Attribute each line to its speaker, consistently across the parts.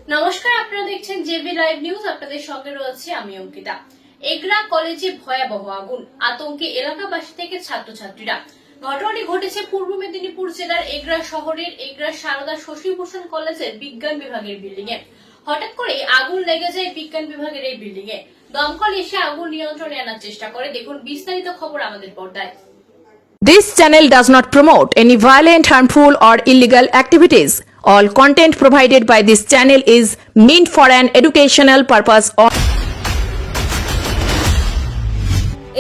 Speaker 1: নমস্কার, আপনারা দেখছেন জেবি লাইভ নিউজ। আপনাদের সঙ্গে রয়েছে আমি অঙ্কিতা। এগরা কলেজে ভয়াবহ আগুন, আতঙ্কে এলাকাবাসী থেকে ছাত্রছাত্রীরা। ঘটনাটি ঘটেছে পূর্ব মেদিনীপুর জেলার এগরা শহরের এগরা সারদা শশীভূষণ কলেজের বিজ্ঞান বিভাগের বিল্ডিং এ। হঠাৎ করে আগুন লেগে যায় বিজ্ঞান বিভাগের এই বিল্ডিং এ। দমকল এসে আগুন নিয়ন্ত্রণে আনার চেষ্টা করে। দেখুন বিস্তারিত খবর আমাদের পর্দায়।
Speaker 2: This channel does not promote any violent, harmful, or illegal activities. All content provided by this channel is meant for an educational purpose only.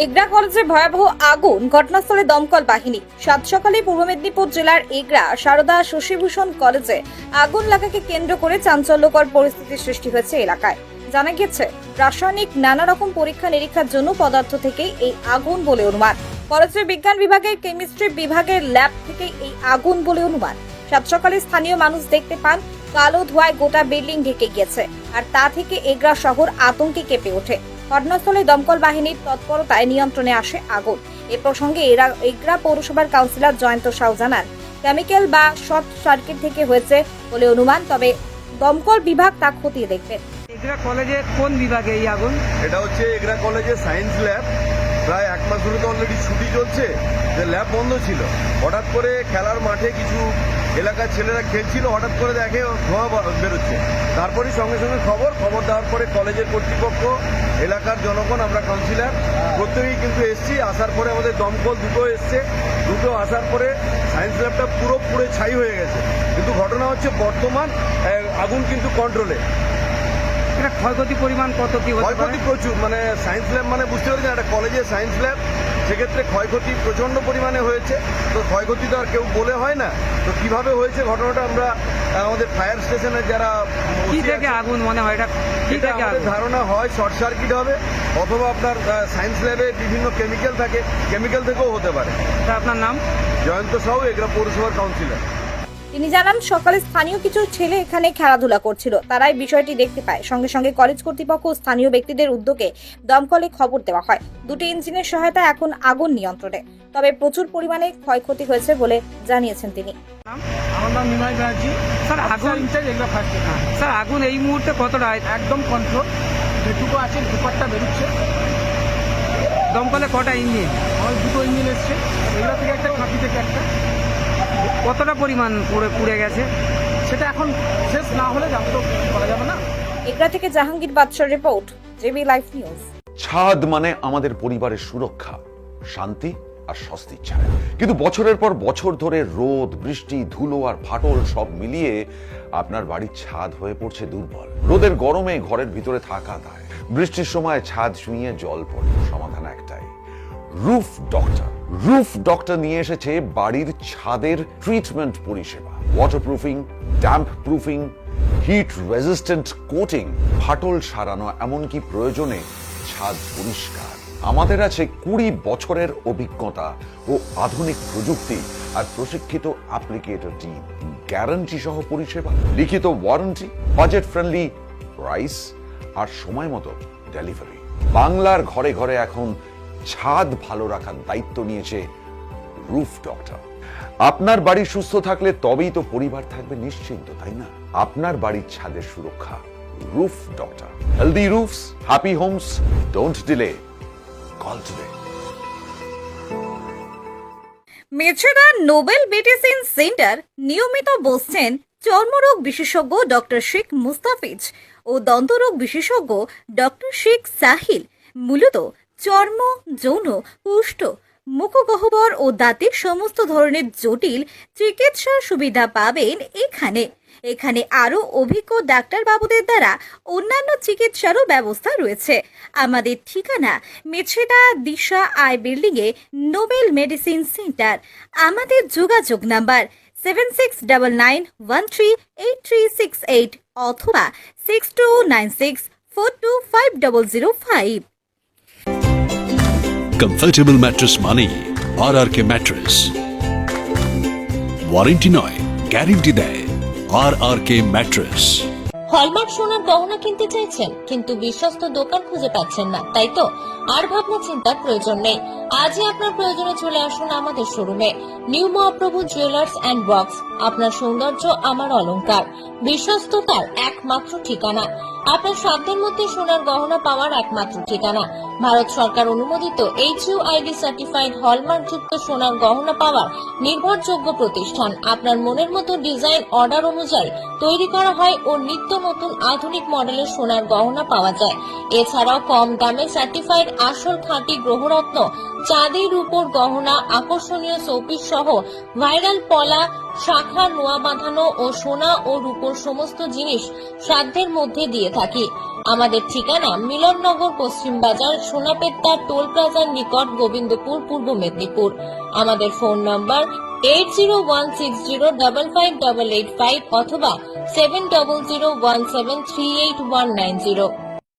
Speaker 3: Egra কলেজে ভয়াবহ আগুন, ঘটনাস্থলে দমকল বাহিনী। সাত সকালে পূর্ব মেদিনীপুর জেলার এগরা সারদা শশীভূষণ কলেজে আগুন লাগাকে কেন্দ্র করে চাঞ্চল্যকর পরিস্থিতির সৃষ্টি হয়েছে এলাকায়। জানা গেছে, রাসায়নিক নানা রকম পরীক্ষা নিরীক্ষার জন্য পদার্থ থেকে এই আগুন বলে অনুমান। কলেজের বিজ্ঞান বিভাগের কেমিস্ট্রি বিভাগের ল্যাব থেকে এই আগুন বলে অনুমান। সাত সকালে স্থানীয় মানুষ দেখতে পান কালো ধোঁয়ায় গোটা বিল্ডিং ঢেকে গিয়েছে, আর তা থেকে এগরা শহর আতঙ্কে কেঁপে ওঠে। ঘটনাস্থলে দমকল বাহিনীর তৎপরতায় নিয়ন্ত্রণে আসে আগুন। এ প্রসঙ্গে এগরা পৌরসভার কাউন্সিলর জয়ন্ত সাউ জানান, কেমিক্যাল বা শর্ট সার্কিট থেকে হয়েছে বলে অনুমান, তবে দমকল বিভাগ তা খতিয়ে দেখবেন।
Speaker 4: এগরা কলেজে কোন বিভাগে এই আগুন?
Speaker 5: এটা হচ্ছে এগরা কলেজে সায়েন্স ল্যাব। প্রায় এক মাস ধরে তো অলরেডি ছুটি চলছে, যে ল্যাব বন্ধ ছিল। হঠাৎ করে খেলার মাঠে কিছু এলাকার ছেলেরা খেলছিল, হঠাৎ করে দেখে ধোঁয়া বেরোচ্ছে। তারপরেই সঙ্গে সঙ্গে খবর দেওয়ার পরে কলেজের কর্তৃপক্ষ, এলাকার জনগণ, আমরা কাউন্সিলর প্রত্যেকেই কিন্তু এসছি। আসার পরে আমাদের দমকল দুটো এসছে, দুটো আসার পরে সায়েন্স ল্যাবটা পুরো পুড়ে ছাই হয়ে গেছে। কিন্তু ঘটনা হচ্ছে বর্তমান আগুন কিন্তু কন্ট্রোলে।
Speaker 4: এটা ক্ষয়ক্ষতি পরিমাণ কত কি হতে পারে?
Speaker 5: ক্ষয়ক্ষতি প্রচুর, মানে সায়েন্স ল্যাব মানে বুঝতে পারছেন, একটা কলেজের সায়েন্স ল্যাব, সেক্ষেত্রে ক্ষয়ক্ষতি প্রচন্ড পরিমাণে হয়েছে। তো ক্ষয়ক্ষতি তো আর কেউ বলে হয় না। তো কিভাবে হয়েছে ঘটনাটা আমরা আমাদের ফায়ার স্টেশনের যারা
Speaker 4: কি থেকে আগুন মনে হয়, এটা কি থেকে আগুন?
Speaker 5: ধারণা হয় শর্ট সার্কিট হবে, অথবা আপনার সায়েন্স ল্যাবে বিভিন্ন কেমিক্যাল থাকে, কেমিক্যাল থেকেও হতে পারে।
Speaker 4: তা আপনার নাম?
Speaker 5: জয়ন্ত সাউ, এগরা পৌরসভার কাউন্সিলর।
Speaker 3: তিনি জানান, সকালে স্থানীয় কিছু ছেলে এখানে খেলাধুলা করছিল, তারাই বিষয়টি দেখতে পায়। সঙ্গে সঙ্গে কলেজ কর্তৃপক্ষ ও স্থানীয় ব্যক্তিদের উদ্যোগে দমকলে খবর দেওয়া হয়। দুটি ইঞ্জিনের সহায়তায় এখন আগুন নিয়ন্ত্রণে, তবে প্রচুর পরিমাণে ক্ষয়ক্ষতি হয়েছে বলে জানিয়েছেন তিনি।
Speaker 6: আমার নাম নিমাই ব্যানার্জি।
Speaker 4: স্যার আগুন স্যার আগুন এই মুহূর্তে কতটা?
Speaker 6: একদম কন্ট্রোল, যেটুকু আছে দুপারটা বেরোচ্ছে।
Speaker 4: দমকলে কটা ইঞ্জিন?
Speaker 6: আমার দুটো ইঞ্জিন এসছে, এগুলো থেকে একটা, কাঁপি থেকে একটা।
Speaker 4: কতটা পরিমাণ পুড়ে গেছে?
Speaker 6: সেটা এখন শেষ না হলে যাতে তো করা যাবে না।
Speaker 3: এগরা থেকে জাহাঙ্গীর বাদশার রিপোর্ট, জেবি লাইভ নিউজ।
Speaker 7: ছাদ মানে আমাদের পরিবারের সুরক্ষা, শান্তি আর স্বস্তির ছায়া। কিন্তু বছরের পর বছর ধরে রোদ, বৃষ্টি, ধুলো আর ফাটল সব মিলিয়ে আপনার বাড়ির ছাদ হয়ে পড়ছে দুর্বল। রোদের গরমে ঘরের ভিতরে থাকা দায়, বৃষ্টির সময় ছাদ ছুঁয়ে জল পড়ে। সমাধান একটাই, রুফ ডক্টর। রুফ ডক্টর নিয়ে এসেছে বাড়ির ছাদের ট্রিটমেন্ট পরিষেবা। Waterproofing, damp proofing, hit resistant coating, ফাটল সারানো, এমনকি প্রয়োজনে ছাদ পরিষ্কার। আমাদের আছে 20 বছরের অভিজ্ঞতা ও আধুনিক প্রযুক্তি আর প্রশিক্ষিত অ্যাপ্লিকেটর টিম। গ্যারান্টি সহ পরিষেবা, লিখিত ওয়ারেন্টি, বাজেট ফ্রেন্ডলি প্রাইস আর সময় মতো ডেলিভারি। বাংলার ঘরে ঘরে এখন ছাদ ভালো রাখার দায়িত্ব নিয়েছে রুফ ডক্টর। আপনার বাড়ি সুস্থ থাকলে তবেই তো পরিবার থাকবে নিশ্চিন্ত, তাই না? আপনার বাড়ির ছাদের সুরক্ষা roof doctor. Healthy roofs, happy homes, don't delay, call today.
Speaker 3: Mecheda Nobel medicine centre নিয়মিত বসছেন চর্মরোগ বিশেষজ্ঞ ডক্টর শেখ মুস্তাফিজ ও দন্তরোগ বিশেষজ্ঞ ডক্টর শেখ সাহিল। মূলত চর্ম, যৌন, কুষ্ঠ, মুখগহ্বর ও দাঁতের সমস্ত ধরনের জটিল চিকিৎসার সুবিধা পাবেন এখানে আরও অভিজ্ঞ ডাক্তার বাবুদের দ্বারা অন্যান্য চিকিৎসারও ব্যবস্থা রয়েছে। আমাদের ঠিকানা মেছেদা দিশা আই বিল্ডিং এ, নোবেল মেডিসিন সেন্টার। আমাদের যোগাযোগ নাম্বার 7699138368 অথবা 6296425005।
Speaker 8: কমফর্টেবল ম্যাট্রেস মানেই RRK ম্যাট্রেস। ওয়ারেন্টি নয়, গ্যারেন্টি দেয় RRK ম্যাট্রেস।
Speaker 9: হলমার্ক সোনার গহনা কিনতে চাইছেন কিন্তু বিশ্বস্ত দোকান খুঁজে পাচ্ছেন না, তাই তো আর ভাবনা চিন্তার প্রয়োজন নেই। আজই আপনার প্রয়োজনে চলে আসুন আমাদের শোরুমে। New Mahaprabhu jewellers and works, আপনার সৌন্দর্য আমার অলংকার, বিশ্বস্ততার একমাত্র ঠিকানা। আপনার সাধ্যের মধ্যে সোনার গহনা পাওয়ার একমাত্র ঠিকানা। ভারত সরকার অনুমোদিত HUID সার্টিফাইড হলমার্কযুক্ত সোনার গহনা পাওয়ার নির্ভরযোগ্য প্রতিষ্ঠান। আপনার মনের মতো ডিজাইন অর্ডার অনুযায়ী তৈরি করা হয় ও নিত্য নতুন আধুনিক মডেলের সোনার গহনা পাওয়া যায়। এছাড়াও কম দামে সার্টিফাইড আসল খাঁটি গ্রহরত্ন, চাঁদি রূপোর গহনা, আকর্ষণীয় শোপিস সহ ভাইরাল পলা, শাখা, নোয়া বাঁধানো ও সোনা ও রূপোর সমস্ত জিনিস সাধ্যের মধ্যে দিয়ে থাকি। আমাদের ঠিকানা মিলননগর, পশ্চিম বাজার, সোনাপেট্টা টোল প্লাজার নিকট, গোবিন্দপুর, পূর্ব মেদিনীপুর। আমাদের ফোন নম্বর 8016055885 অথবা 7001738190।